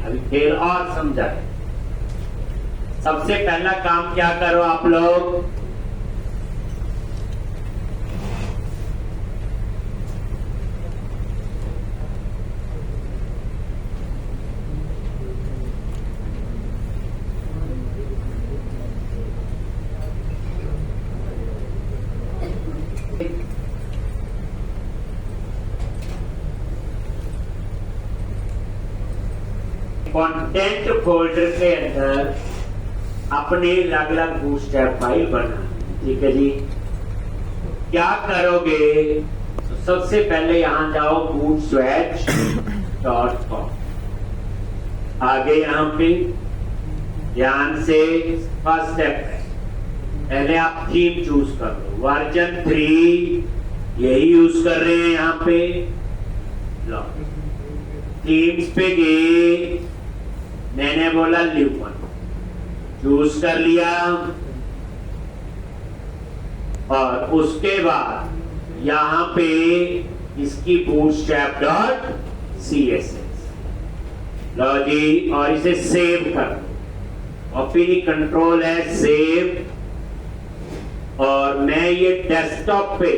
अभी फिर और समझाए। सबसे पहला काम क्या करो आप लोग, कंटेंट फोल्डर के अंदर अपनी अलग अलग बूटस्ट्रैप फाइल बना। ठीक है जी, क्या करोगे, तो सबसे पहले यहां जाओ bootstrap.com। आगे यहां पे ध्यान से फर्स्ट स्टेप है, पहले आप थीम चूज कर लो। वर्जन 3 यही यूज कर रहे हैं यहां पे। लो थीम्स पे गए, मैंने बोला ल्यूमन चूज कर लिया, और उसके बाद यहां पे इसकी bootstrap.css लो जी, और इसे सेव कर दो। और फिर कंट्रोल है सेव, और मैं ये डेस्कटॉप पे,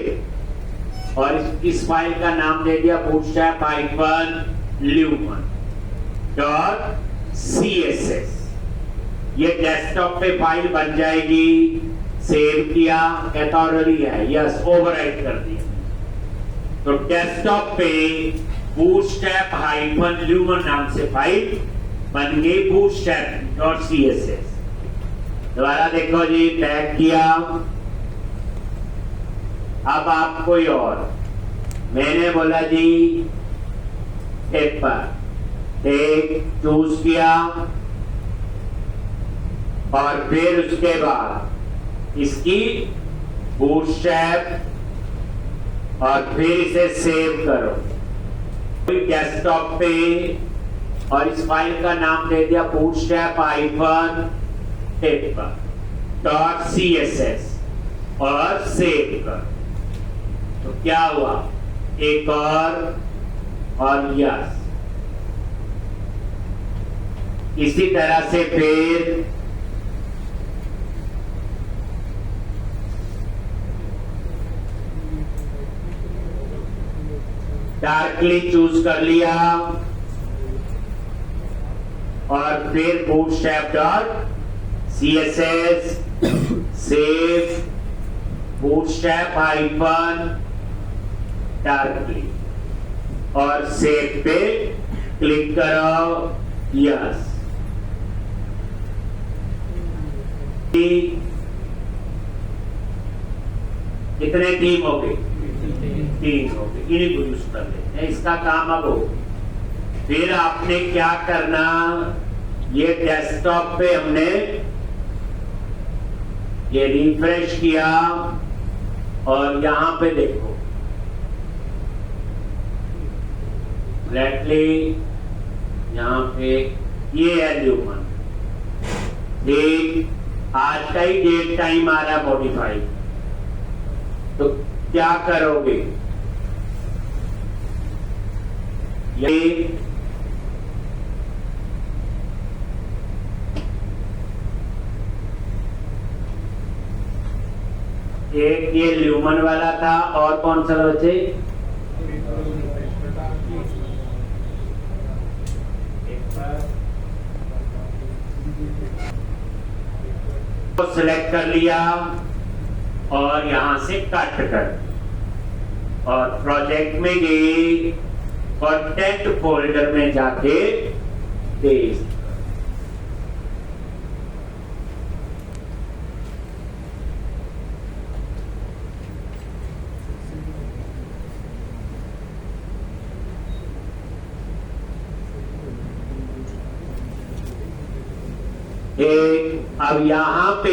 और इस फाइल का नाम दे दिया bootstrap-lumen.css। ये डेस्कटॉप पे फाइल बन जाएगी। सेव किया, कहता ऑलरेडी है, यस ओवरराइट कर दिया। तो डेस्कटॉप पे bootstrap-lumen नाम से फाइल बन गई bootstrap.css। दोबारा देखो जी, टैग किया। अब आप कोई और, मैंने बोला जी पेपर, टेक चूज किया, और फिर उसके बाद इसकी बूटस्ट्रैप, और फिर इसे सेव करो डेस्कटॉप पे, और इस फाइल का नाम दे दिया bootstrap-paper.css और सेव कर। तो क्या हुआ, एक और यस। इसी तरह से फिर डार्कली चूज कर लिया, और फिर bootstrap.css सेव bootstrap-darkly, और सेव पे क्लिक करो, यस। कितने टीम हो गए, 3 हो गए। इन्हीं को यूज कर लेते हैं, इसका काम अब हो। फिर आपने क्या करना, ये डेस्कटॉप पे हमने ये रिफ्रेश किया, और यहां पे देखो फ्लैटली, यहां पे ये है ल्यूमन। एक आज का ही डेट टाइम आ रहा मॉडिफाई। तो क्या करोगे, ये एक ये ल्यूमन वाला था, और कौन सा बचे, तो सिलेक्ट कर लिया, और यहां से कट कर, और प्रोजेक्ट में गए, कंटेंट फोल्डर में जाके पेस्ट। अब यहां पे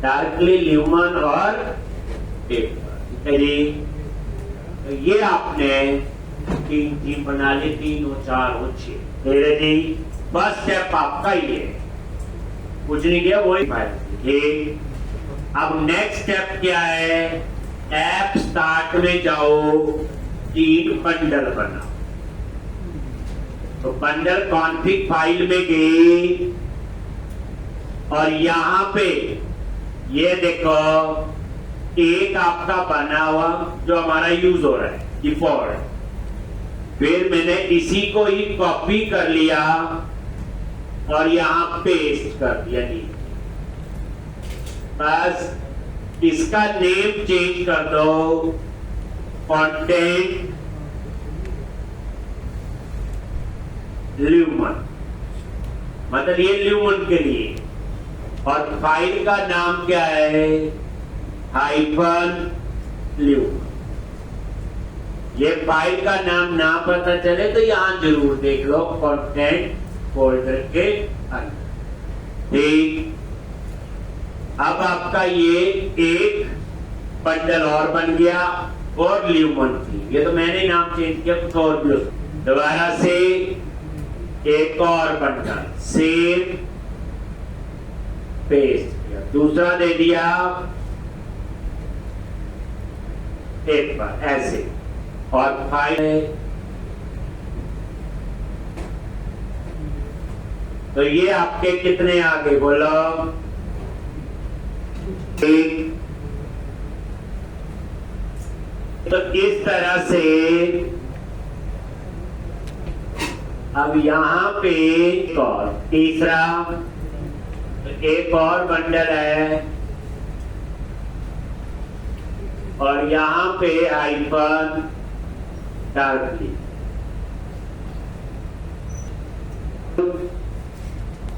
डार्कली ल्यूमन और पेपर, ठीक है जी। तो ये आपने 3 टीम बना ली, 3 और 4 और 6। मेरे जी फर्स्ट स्टेप आपका ही है, कुछ नहीं किया वही ठीक। अब नेक्स्ट स्टेप क्या है, ऐप स्टार्ट में जाओ, 3 बंडल बनाओ। तो बंडल कॉन्फिग फाइल में गई और यहां पे ये देखो एक आपका बना हुआ जो हमारा यूज हो रहा है डिफॉल्ट, फिर मैंने इसी को ही कॉपी कर लिया और यहां पेस्ट कर दिया नीचे। बस इसका नेम चेंज कर दो, कंटेंट ल्यूमन, मतलब ये ल्यूमन के लिए, और फाइल का नाम क्या है, हाइफन ल्यूमन। ये फाइल का नाम ना पता चले तो यहां जरूर देख लो कंटेंट फोल्डर के अंदर। ठीक, अब आपका ये एक बंडल और बन गया और ल्यूमन थी, ये तो मैंने नाम चेंज किया कुछ और भी। दोबारा से एक और बंडल सेव पेस्ट किया, दूसरा दे दिया एक बार ऐसे, और फाइल तो ये आपके कितने आगे बोलो, एक। तो इस तरह से अब यहां पे एक और तीसरा, एक और बंडल है और यहां पे हाइफन डार्कली,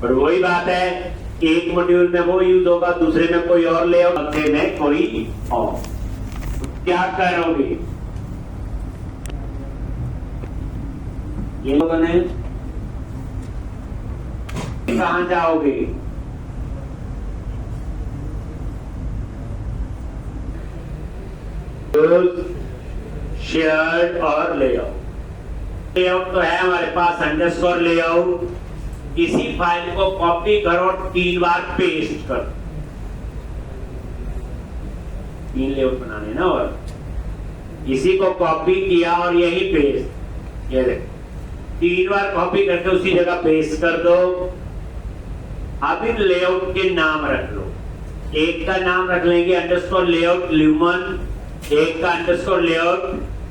पर वही बात है, एक मॉड्यूल में वो यूज होगा, दूसरे में कोई और ले, अगले में कोई और। क्या करोगे ये बने, कहां जाओगे, शेयर्ड और लेआउट। लेआउट तो है हमारे पास अंडरस्कोर लेआउट, इसी फाइल को कॉपी करो, 3 बार पेस्ट करो, 3 लेआउट बनाने ना, और इसी को कॉपी किया और यही पेस्ट, ये देखो 3 बार कॉपी करके उसी जगह पेस्ट कर दो। अब इन लेआउट के नाम रख लो, एक का नाम रख लेंगे अंडरस्कोर लेआउट ल्यूमन, एक का अंडरस्कोर लेआउट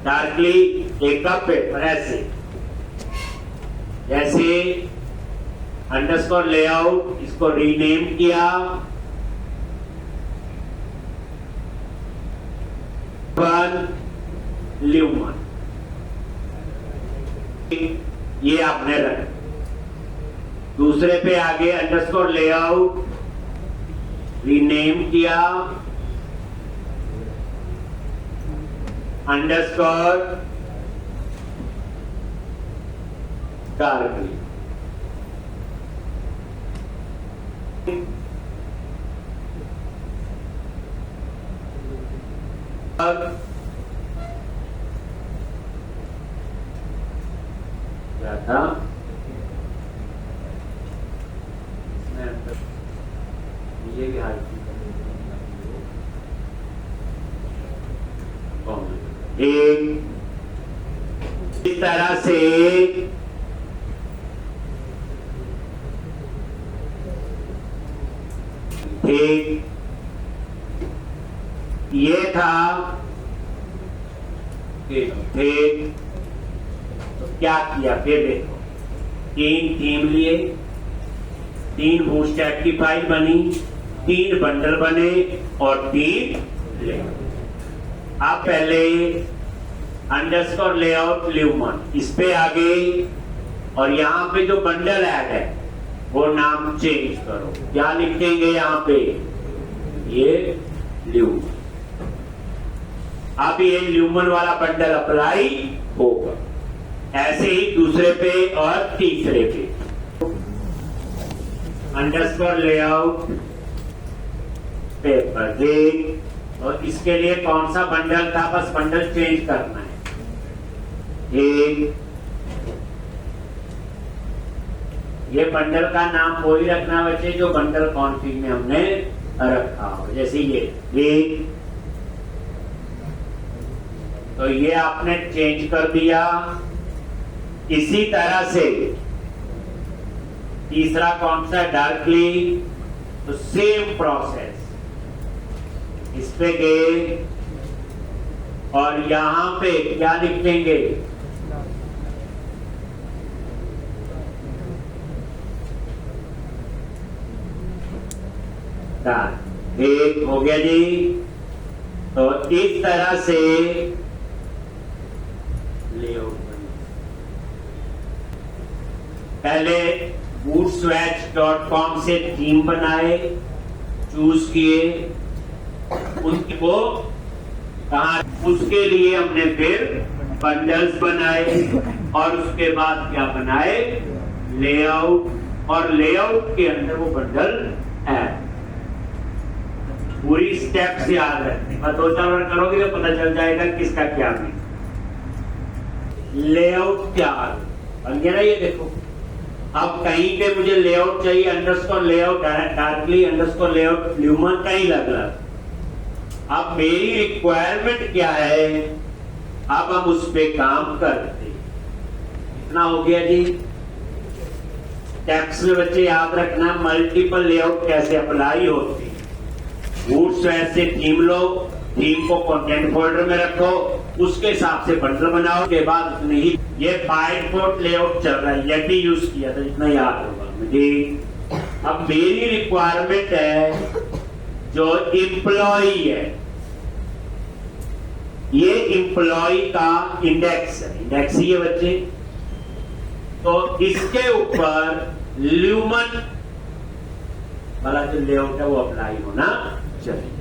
डार्कली, एक का पेपर, ऐसे जैसे अंडरस्कोर लेआउट, इसको रीनेम किया, ल्यूमन, ये आपने रख। दूसरे पे आगे अंडरस्कोर लेआउट रीनेम किया, अंडरस्कोर डार्कली, क्या था ये भी एक इस तरह से ठीक, ये था ठीक। तो क्या किया फिर देखो, 3 थीम लिए, 3 बूटस्ट्रैप की फाइल बनी, 3 बंडल बने और 3 लेआउट। आप पहले अंडरस्कोर लेआउट ल्यूमन इस पे आ गए और यहाँ पे जो बंडल ऐड है वो नाम चेंज करो, क्या लिखेंगे यहाँ पे, ये ल्यूमन। अब ये ल्यूमन वाला बंडल अप्लाई होगा, ऐसे ही दूसरे पे और तीसरे पे अंडरस्कोर लेआउट पेपर देख, और इसके लिए कौन सा बंडल था, बस बंडल चेंज करना है। एक ये बंडल का नाम वही रखना बच्चे जो बंडल कॉन्फिग में हमने रखा हो, जैसे ये एक, तो ये आपने चेंज कर दिया इसी तरह से तीसरा कौन सा है, डार्कली, तो सेम प्रोसेस, इस पे गए और यहां पे क्या लिखेंगे, एक हो गया जी। तो इस तरह से लेआउट पहले bootswatch.com से थीम बनाए, चूज किए, उसको कहा, उसके लिए हमने फिर बंडल्स बनाए और उसके बाद क्या बनाए, लेआउट, और लेआउट के अंदर वो बंडल है। पूरी स्टेप्स याद रखने, और 2-4 बार करोगे तो पता चल जाएगा किसका क्या मीन। लेआउट क्या बन गया ना, ये देखो। अब कहीं पे मुझे लेआउट चाहिए, underscore layout darkly underscore layout lumen कहीं लग रहा। अब मेरी रिक्वायरमेंट क्या है, अब हम उस पे काम करते। इतना हो गया जी। टेक्स्ट में बच्चे याद रखना मल्टीपल लेआउट कैसे अप्लाई होते हैं। बूटस्ट्रैप से थीम लो, थीम को कंटेंट फोल्डर में रखो, उसके हिसाब से बंडल बनाओ, के बाद नहीं, ये बाय डिफॉल्ट लेआउट चल रहा है, ये भी यूज किया था, इतना याद होगा मुझे। अब मेरी रिक्वायरमेंट है जो एम्प्लॉय है, ये एम्प्लॉय का इंडेक्स है, इंडेक्स ही है बच्चे। तो इसके ऊपर ल्यूमन वाला जो लेआउट है वो अप्लाई होना चाहिए।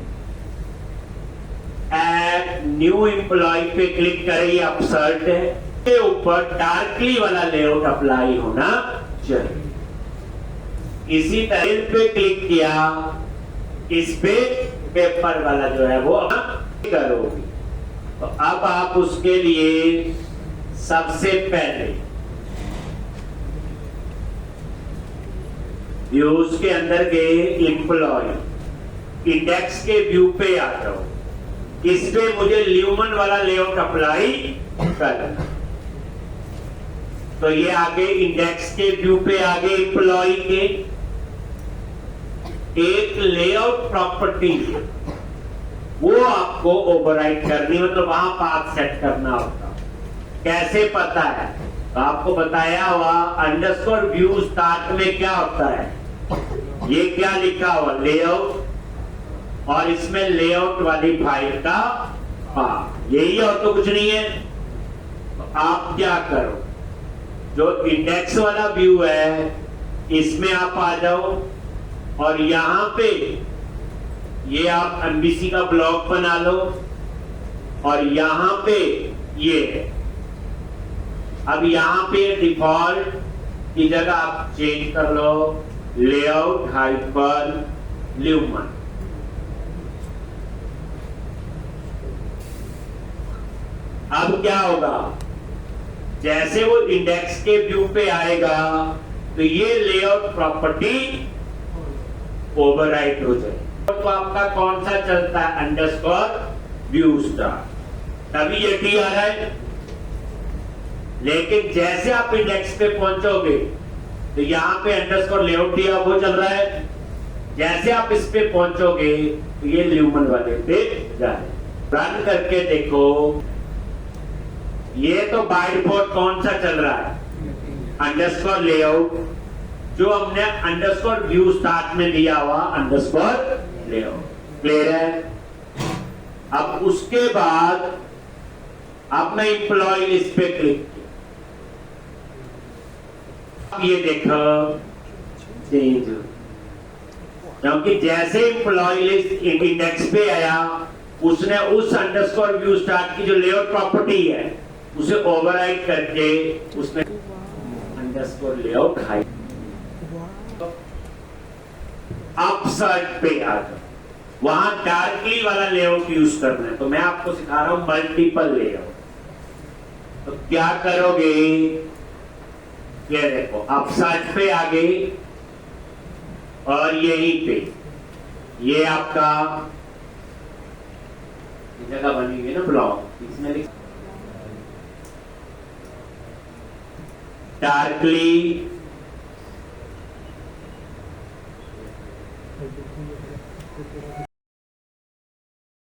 ऐड न्यू एम्प्लॉय पे क्लिक करिए, अपसर्ट है, के ऊपर डार्कली वाला लेआउट अप्लाई होना चाहिए। इसी तरह पे क्लिक किया, इस पे पेपर वाला जो है वो करोगे। तो अब आप उसके लिए सबसे पहले व्यूज के अंदर गए, एम्प्लॉय, इंडेक्स के व्यू पे आ जाओ, इस पे मुझे ल्यूमन वाला लेआउट अप्लाई करना। तो ये आगे इंडेक्स के व्यू पे आगे एम्प्लॉय के एक लेआउट प्रॉपर्टी वो आपको ओवरराइट करनी, मतलब वहां पाथ सेट करना होता। कैसे पता है, तो आपको बताया हुआ अंडरस्कोर व्यू स्टार्ट में क्या होता है, ये क्या लिखा हुआ लेआउट, और इसमें लेआउट वाली फाइल का पाथ, यही और तो कुछ नहीं है। तो आप क्या करो, जो इंडेक्स वाला व्यू है इसमें आप आ जाओ और यहां पे ये आप एमबीसी का ब्लॉक बना लो और यहां पे ये है। अब यहां पे डिफॉल्ट की जगह आप चेंज कर लो लेआउट हाइपर ल्यूमन। अब क्या होगा, जैसे वो इंडेक्स के व्यू पे आएगा तो ये लेआउट प्रॉपर्टी ओवरराइट हो जाए। तो आपका कौन सा चलता है, अंडरस्कोर व्यू स्टार, तभी ये टी आ रहा है। लेकिन जैसे आप इंडेक्स पे पहुंचोगे तो यहां पे अंडरस्कोर लेआउट टी वो चल रहा है। जैसे आप इस पे पहुंचोगे तो ये ल्यूमन वाले पे जाए। रन करके देखो, ये तो बाय डिफॉल्ट कौन सा चल रहा है, अंडरस्कोर लेआउट, जो हमने अंडरस्कोर व्यू स्टार्ट में दिया हुआ अंडरस्कोर लेआउट। क्लियर है। अब उसके बाद अब मैं एम्प्लॉय लिस्ट पे क्लिक किया, अब ये देखो चेंज, क्योंकि जैसे एम्प्लॉय लिस्ट इंडेक्स पे आया उसने उस अंडरस्कोर व्यू स्टार्ट की जो लेआउट प्रॉपर्टी है उसे ओवरराइड करके उसने अंडरस्कोर लेआउट हाई अपसर्ट पे आ जाओ, वहां डार्कली वाला लेआउट यूज करना है। तो मैं आपको सिखा रहा हूं मल्टीपल लेआउट। तो क्या करोगे, ये देखो अपसर्ट पे आ गए और यहीं पे ये आपका जगह बनी हुई है ना ब्लॉक, इसमें डार्कली,